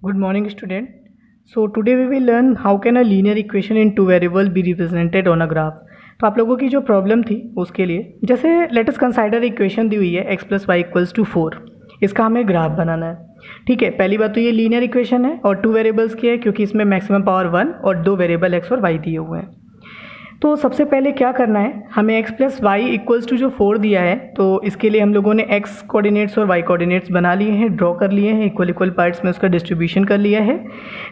Good morning, student. So today we will learn how can a linear equation in two variable be represented on a graph. तो आप लोगों की जो problem थी उसके लिए जैसे लेट अस कंसाइडर इक्वेशन दी हुई है x plus y equals to 4। इसका हमें ग्राफ बनाना है। ठीक है, पहली बात तो ये लीनियर इक्वेशन है और टू वेरिएबल्स की है क्योंकि इसमें मैक्सिमम पावर 1 और दो वेरिएबल x और y दिए हुए हैं। तो सबसे पहले क्या करना है, हमें x plus y equals to जो 4 दिया है तो इसके लिए हम लोगों ने x कोऑर्डिनेट्स और y कोऑर्डिनेट्स बना लिए हैं, ड्रॉ कर लिए हैं, इक्वल इक्वल पार्ट्स में उसका डिस्ट्रीब्यूशन कर लिया है।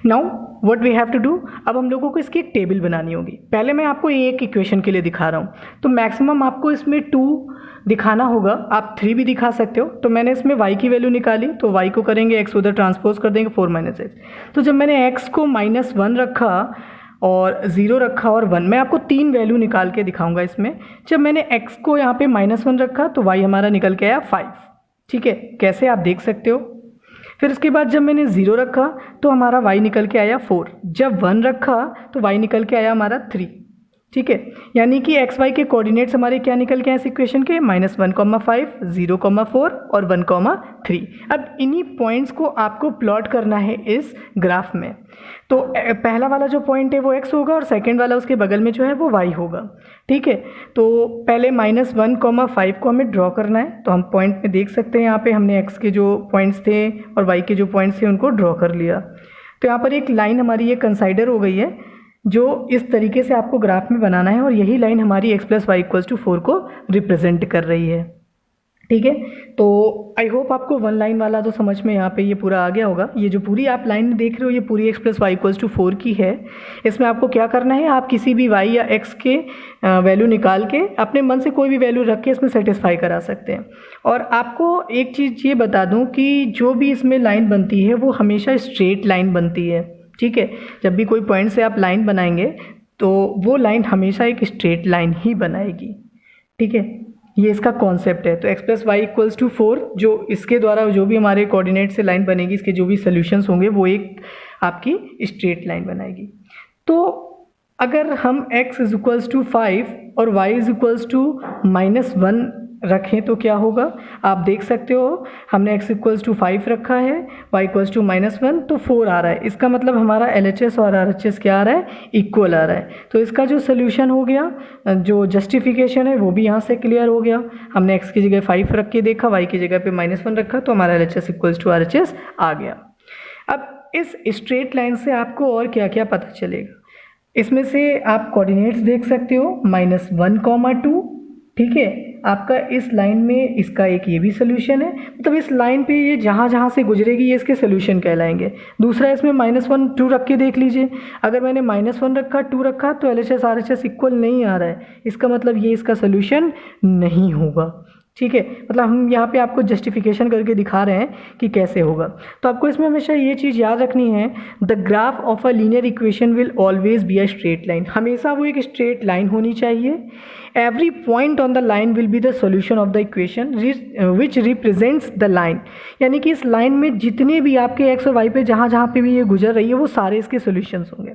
Now what we have to do, अब हम लोगों को इसकी एक टेबल बनानी होगी। पहले मैं आपको एक इक्वेशन के लिए दिखा रहा हूँ, तो मैक्सिमम आपको इसमें 2 दिखाना होगा, आप 3 भी दिखा सकते हो। तो मैंने इसमें y की वैल्यू निकाली, तो y को करेंगे x उधर ट्रांसपोज कर देंगे 4 माइनस एक्स। तो जब मैंने x को -1 रखा और 0 रखा और 1, मैं आपको 3 वैल्यू निकाल के दिखाऊंगा इसमें। जब मैंने x को यहाँ पे -1 रखा तो y हमारा निकल के आया 5। ठीक है, कैसे आप देख सकते हो। फिर उसके बाद जब मैंने 0 रखा तो हमारा y निकल के आया 4। जब 1 रखा तो y निकल के आया हमारा 3। ठीक है, यानी कि एक्स वाई के कोऑर्डिनेट्स हमारे क्या निकल के आए इस इक्वेशन के, -1,5, 0,4 और 1,3। अब इन्हीं पॉइंट्स को आपको प्लॉट करना है इस ग्राफ में। तो पहला वाला जो पॉइंट है वो x होगा और सेकंड वाला उसके बगल में जो है वो y होगा। ठीक है, तो पहले -1,5 को हमें ड्रॉ करना है। तो हम पॉइंट में देख सकते हैं, यहाँ पे हमने x के जो पॉइंट्स थे और y के जो पॉइंट्स थे उनको ड्रॉ कर लिया। तो यहाँ पर एक लाइन हमारी ये कंसाइडर हो गई है जो इस तरीके से आपको ग्राफ में बनाना है और यही लाइन हमारी x plus y equals to 4 को रिप्रेजेंट कर रही है। ठीक है, तो आई होप आपको वन लाइन वाला तो समझ में यहाँ पे ये पूरा आ गया होगा। ये जो पूरी आप लाइन देख रहे हो ये पूरी x plus y equals to 4 की है। इसमें आपको क्या करना है, आप किसी भी y या x के वैल्यू निकाल के अपने मन से कोई भी वैल्यू रख के इसमें सेटिस्फाई करा सकते हैं। और आपको एक चीज़ ये बता दूँ कि जो भी इसमें लाइन बनती है वो हमेशा स्ट्रेट लाइन बनती है। ठीक है, जब भी कोई पॉइंट से आप लाइन बनाएंगे तो वो लाइन हमेशा एक स्ट्रेट लाइन ही बनाएगी। ठीक है, ये इसका कॉन्सेप्ट है। तो x plus y equals to 4 जो इसके द्वारा जो भी हमारे कोऑर्डिनेट से लाइन बनेगी, इसके जो भी सोल्यूशंस होंगे वो एक आपकी स्ट्रेट लाइन बनाएगी। तो अगर हम x इज इक्वल्स टू 5 और y इज इक्वल्स टू -1 रखें तो क्या होगा, आप देख सकते हो हमने x इक्वल्स टू 5 रखा है, y इक्वल्स टू -1 तो 4 आ रहा है। इसका मतलब हमारा LHS और RHS क्या आ रहा है, इक्वल आ रहा है। तो इसका जो सोल्यूशन हो गया, जो जस्टिफिकेशन है वो भी यहाँ से क्लियर हो गया। हमने x की जगह 5 रख के देखा, y की जगह पे -1 रखा तो हमारा LHS इक्वल्स टू RHS आ गया। अब इस स्ट्रेट लाइन से आपको और क्या क्या पता चलेगा, इसमें से आप कोऑर्डिनेट्स देख सकते हो -1,2। ठीक है, आपका इस लाइन में इसका एक ये भी सोल्यूशन है, मतलब इस लाइन पे ये जहाँ जहाँ से गुजरेगी ये इसके सोल्यूशन कहलाएंगे। दूसरा इसमें -1, 2 रख के देख लीजिए, अगर मैंने -1 रखा, 2 रखा तो LHS RHS इक्वल नहीं आ रहा है, इसका मतलब ये इसका सोल्यूशन नहीं होगा। ठीक है, मतलब हम यहाँ पे आपको जस्टिफिकेशन करके दिखा रहे हैं कि कैसे होगा। तो आपको इसमें हमेशा ये चीज़ याद रखनी है, the graph of a linear equation will always be a straight line. हमेशा वो एक स्ट्रेट लाइन होनी चाहिए। Every point on the line will be the solution of the equation which represents the line. यानी कि इस लाइन में जितने भी आपके x और y पे जहाँ जहाँ पे भी ये गुजर रही है वो सारे इसके सोल्यूशंस होंगे।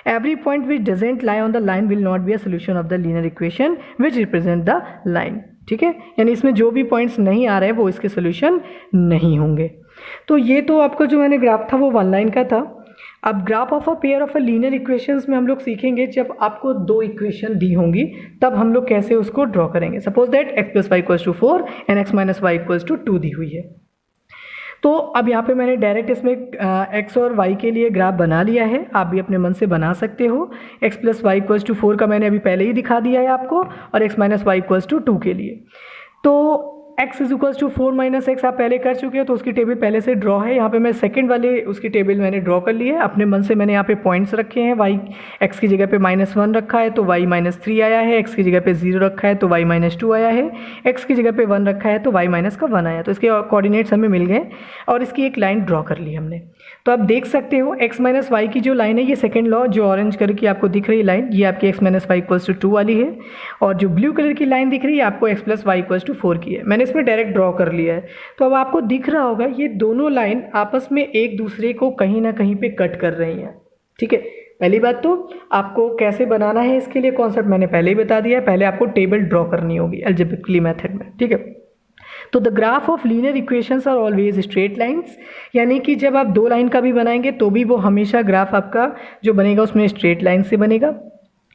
Every point which doesn't lie on the line will not be a solution of the linear equation which represent the line. ठीक है, यानी इसमें जो भी पॉइंट्स नहीं आ रहे हैं वो इसके सोल्यूशन नहीं होंगे। तो ये तो आपका जो मैंने ग्राफ था वो वन लाइन का था। अब graph of a pair of a linear equations में हम लोग सीखेंगे जब आपको 2 इक्वेशन दी होंगी तब हम लोग कैसे उसको ड्रॉ करेंगे। Suppose that x plus y equals to 4 and x minus y equals to 2 दी हुई है। तो अब यहाँ पे मैंने डायरेक्ट इसमें x और y के लिए ग्राफ बना लिया है, आप भी अपने मन से बना सकते हो। x plus y equals to 4 का मैंने अभी पहले ही दिखा दिया है आपको, और x minus y equals to 2 के लिए। तो x is equals to 4 minus x आप पहले कर चुके हो तो उसकी टेबल पहले से ड्रॉ है। यहाँ पे मैं सेकंड वाले उसकी टेबल मैंने ड्रॉ कर ली है अपने मन से। मैंने यहाँ पे पॉइंट्स रखे हैं, y x की जगह पे -1 रखा है तो y -3 आया है, x की जगह पे 0 रखा है तो y -2 आया है, x की जगह पे 1 रखा है तो y -1 आया। तो इसके कोऑर्डिनेट्स हमें मिल गए और इसकी एक लाइन ड्रॉ कर ली हमने। तो आप देख सकते हो x माइनस वाई की जो लाइन है, ये सेकेंड लॉ जो ऑरेंज कलर की आपको दिख रही है लाइन, ये आपकी x minus y equals to 2 वाली है, और जो ब्लू कलर की लाइन दिख रही है आपको x plus y equals to 4 की है। मैंने इसमें डायरेक्ट ड्रॉ कर लिया है। तो अब आपको दिख रहा होगा ये दोनों लाइन आपस में एक दूसरे को कहीं ना कहीं पे कट कर रही हैं। ठीक है, पहली बात तो आपको कैसे बनाना है इसके लिए कॉन्सेप्ट मैंने पहले ही बता दिया है। पहले आपको टेबल ड्रॉ करनी होगी अलजेब्रिकली मेथड में। ठीक है, तो the graph of linear equations are always straight lines, यानी कि जब आप दो लाइन का भी बनाएंगे तो भी वो हमेशा ग्राफ आपका जो बनेगा उसमें स्ट्रेट लाइन से बनेगा।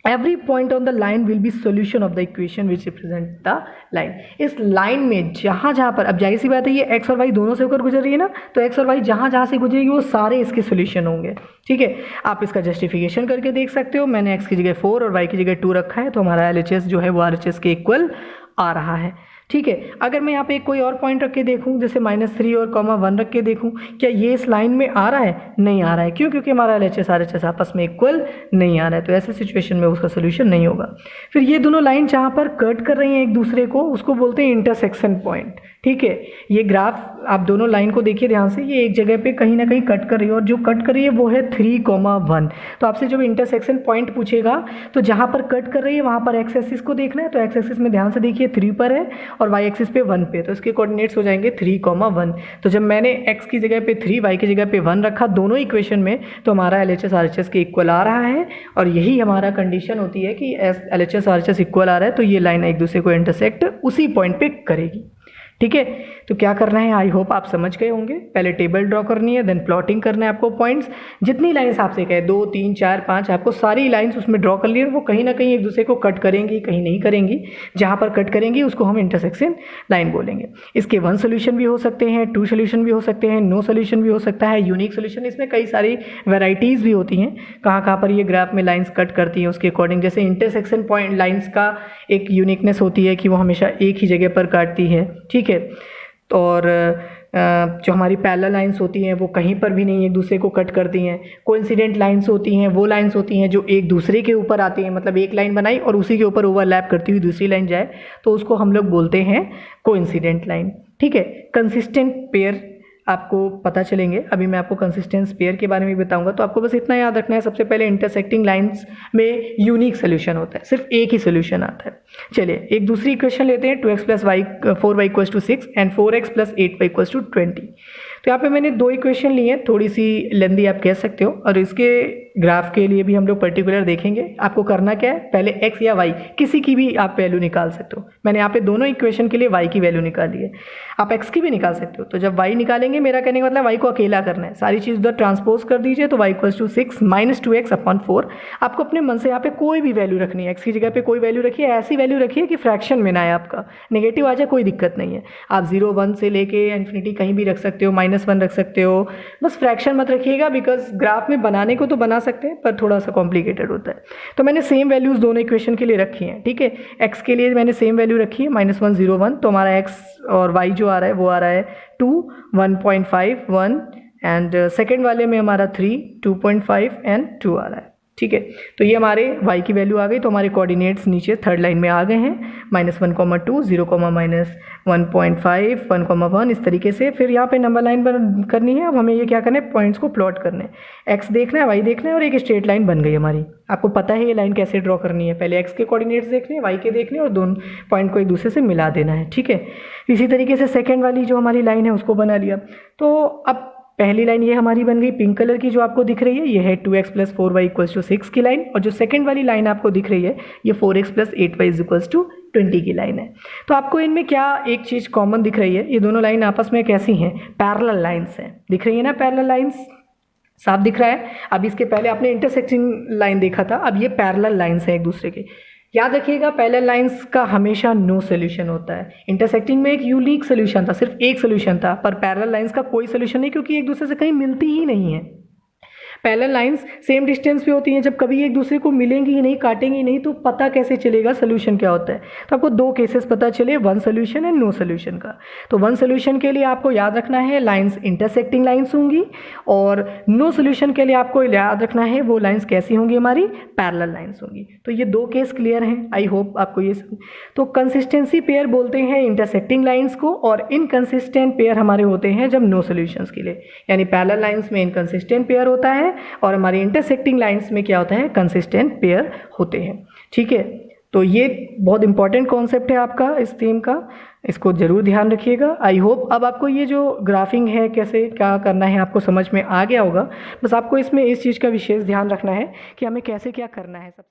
Every point on the line will be solution of the equation which represent the line. इस लाइन में जहाँ जहाँ पर, अब जाहिर सी बात है ये एक्स और वाई दोनों से होकर गुजर रही है ना, तो एक्स और वाई जहाँ जहाँ से गुजरेगी वो सारे इसके सोल्यूशन होंगे। ठीक है, आप इसका जस्टिफिकेशन करके देख सकते हो। मैंने एक्स की जगह 4 और वाई की जगह 2 रखा है, तो हमारा LHS जो है वो RHS के इक्वल आ रहा है। ठीक है, अगर मैं यहाँ पे कोई और पॉइंट रख के देखूँ, जैसे -3 और (1) रख के देखूँ, क्या ये इस लाइन में आ रहा है? नहीं आ रहा है। क्यों? क्योंकि हमारा LHS RHS आपस में इक्वल नहीं आ रहा है, तो ऐसे सिचुएशन में उसका सोल्यूशन नहीं होगा। फिर ये दोनों लाइन जहाँ पर कट कर रही हैं एक दूसरे को, उसको बोलते हैं इंटरसेक्शन पॉइंट। ठीक है, ये ग्राफ आप दोनों लाइन को देखिए ध्यान से, ये एक जगह पे कहीं ना कहीं कट कर रही है, और जो कट कर रही है वो है 3, 1। तो आपसे जब इंटरसेक्शन पॉइंट पूछेगा तो जहाँ पर कट कर रही है वहाँ पर एक्स एक्सिस को देखना है, तो एक्स एक्सिस में ध्यान से देखिए 3 पर है और वाई एक्सिस पे 1 पे, तो इसके कोऑर्डिनेट्स हो जाएंगे 3, 1। तो जब मैंने एक्स की जगह पे 3, वाई की जगह पे 1 रखा दोनों इक्वेशन में, तो हमारा LHS RHS के इक्वल आ रहा है, और यही हमारा कंडीशन होती है कि LHS RHS इक्वल आ रहा है तो ये लाइन एक दूसरे को इंटरसेक्ट उसी पॉइंट पे करेगी। ठीक है, तो क्या करना है, आई होप आप समझ गए होंगे। पहले टेबल ड्रॉ करनी है, देन प्लॉटिंग करना है आपको पॉइंट्स। जितनी लाइंस आपसे कहे 2, 3, 4, 5, आपको सारी लाइंस उसमें ड्रॉ कर ली है, वो कहीं ना कहीं एक दूसरे को कट करेंगी, कहीं नहीं करेंगी। जहाँ पर कट करेंगी उसको हम इंटरसेक्शन लाइन बोलेंगे। इसके 1 सोल्यूशन भी हो सकते हैं, 2 सोल्यूशन भी हो सकते हैं, नो सोल्यूशन भी हो सकता है, यूनिक सोल्यूशन। इसमें कई सारी वेराइटीज़ भी होती हैं, कहाँ कहाँ पर ये ग्राफ में लाइन्स कट करती हैं उसके अकॉर्डिंग। जैसे इंटरसेक्शन पॉइंट लाइन्स का एक यूनिकनेस होती है कि वो हमेशा एक ही जगह पर काटती है। ठीक है, और जो हमारी पैरेलल लाइंस होती हैं वो कहीं पर भी नहीं एक दूसरे को कट करती हैं। कोइंसिडेंट लाइंस होती हैं, वो लाइंस होती हैं जो एक दूसरे के ऊपर आती हैं, मतलब एक लाइन बनाई और उसी के ऊपर ओवरलैप करती हुई दूसरी लाइन जाए, तो उसको हम लोग बोलते हैं कोइंसिडेंट लाइन। ठीक है, कंसिस्टेंट पेयर आपको पता चलेंगे, अभी मैं आपको कंसिस्टेंस पेयर के बारे में बताऊंगा। तो आपको बस इतना याद रखना है, सबसे पहले इंटरसेक्टिंग लाइंस में यूनिक सोल्यूशन होता है, सिर्फ एक ही सोल्यूशन आता है। चलिए एक दूसरी इक्वेशन लेते हैं, 2x + y 4y = 6 and 4x + 8y = 20। तो यहाँ पे मैंने 2 इक्वेशन ली हैं, थोड़ी सी लेंदी आप कह सकते हो, और इसके ग्राफ के लिए भी हम लोग पर्टिकुलर देखेंगे। आपको करना क्या है, पहले x या y किसी की भी आप वैल्यू निकाल सकते हो। मैंने यहाँ पे दोनों इक्वेशन के लिए y की वैल्यू निकाली है, आप x की भी निकाल सकते हो। तो जब y निकालेंगे, मेरा कहने का मतलब y को अकेला करना है, सारी चीज़ उधर ट्रांसपोज कर दीजिए, तो y = 6 - 2x/4। आपको अपने मन से यहाँ पे कोई भी वैल्यू रखनी है, x की जगह पे कोई वैल्यू रखिए, ऐसी वैल्यू रखिए कि फ्रैक्शन में ना आए, आपका नेगेटिव आ जाए कोई दिक्कत नहीं है। आप 0, 1 से लेके इन्फिनिटी कहीं भी रख सकते हो, -1 रख सकते हो, बस फ्रैक्शन मत रखिएगा, बिकॉज ग्राफ में बनाने को तो बना सकते हैं पर थोड़ा सा कॉम्प्लिकेटेड होता है। तो मैंने सेम वैल्यूज़ दोनों इक्वेशन के लिए रखी हैं। ठीक है, x के लिए मैंने सेम वैल्यू रखी है, -1, 0, 1। तो हमारा x और y जो आ रहा है वो आ रहा है 2, 1.5, 1, एंड सेकेंड वाले में हमारा 3, 2.5 एंड 2 आ रहा है। ठीक है, तो ये हमारे y की वैल्यू आ गई। तो हमारे कोऑर्डिनेट्स नीचे थर्ड लाइन में आ गए हैं, -1, 2, 0, -1.5, 1, 1, इस तरीके से। फिर यहाँ पे नंबर लाइन करनी है। अब हमें ये क्या करना है, पॉइंट्स को प्लॉट करने हैं, x देखना है, y देखना है, और एक स्ट्रेट लाइन बन गई हमारी। आपको पता है ये लाइन कैसे ड्रॉ करनी है, पहले x के कोऑर्डिनेट्स देखने हैं, y के देखने, और दोनों पॉइंट को एक दूसरे से मिला देना है। ठीक है, इसी तरीके से सेकेंड वाली जो हमारी लाइन है उसको बना लिया। तो अब पहली लाइन ये हमारी बन गई पिंक कलर की जो आपको दिख रही है, ये है 2x + 4y = 6 की लाइन, और जो सेकंड वाली लाइन आपको दिख रही है ये 4x + 8y = 20 की लाइन है। तो आपको इनमें क्या एक चीज़ कॉमन दिख रही है, ये दोनों लाइन आपस में कैसी हैं, पैरेलल लाइन्स हैं। दिख रही है ना पैरेलल लाइन्स, साफ दिख रहा है। अब इसके पहले आपने इंटरसेक्टिंग लाइन देखा था, अब ये पैरेलल लाइन्स हैं एक दूसरे के। याद रखिएगा पैरेलल लाइंस का हमेशा नो सोल्यूशन होता है। इंटरसेक्टिंग में एक यूनिक सोल्यूशन था, सिर्फ एक सोल्यूशन था, पर पैरेलल लाइंस का कोई सोल्यूशन नहीं, क्योंकि एक दूसरे से कहीं मिलती ही नहीं है। पैरेलल लाइंस सेम डिस्टेंस पे होती हैं, जब कभी एक दूसरे को मिलेंगी ही नहीं, काटेंगी नहीं, तो पता कैसे चलेगा सोल्यूशन क्या होता है। तो आपको 2 केसेस पता चले, 1 सोल्यूशन एंड नो सोल्यूशन का। तो 1 सोल्यूशन के लिए आपको याद रखना है लाइंस इंटरसेक्टिंग लाइंस होंगी, और नो सोल्यूशन के लिए आपको याद रखना है वो लाइंस कैसी होंगी, हमारी पैरेलल लाइंस होंगी। तो ये 2 केस क्लियर हैं, आई होप आपको ये। तो कंसिस्टेंसी पेयर बोलते हैं इंटरसेक्टिंग लाइंस को, और इनकंसिस्टेंट पेयर हमारे होते हैं जब नो सोल्यूशंस के लिए, यानी पैरेलल लाइंस में इनकंसिस्टेंट पेयर होता है और हमारी इंटरसेक्टिंग लाइंस में क्या होता है, कंसिस्टेंट पेयर होते हैं। ठीक है, तो ये बहुत इंपॉर्टेंट कॉन्सेप्ट है आपका इस थीम का, इसको ज़रूर ध्यान रखिएगा। आई होप अब आपको ये जो ग्राफिंग है कैसे क्या करना है आपको समझ में आ गया होगा। बस आपको इसमें इस चीज़ का विशेष ध्यान रखना है कि हमें कैसे क्या करना है। सबसे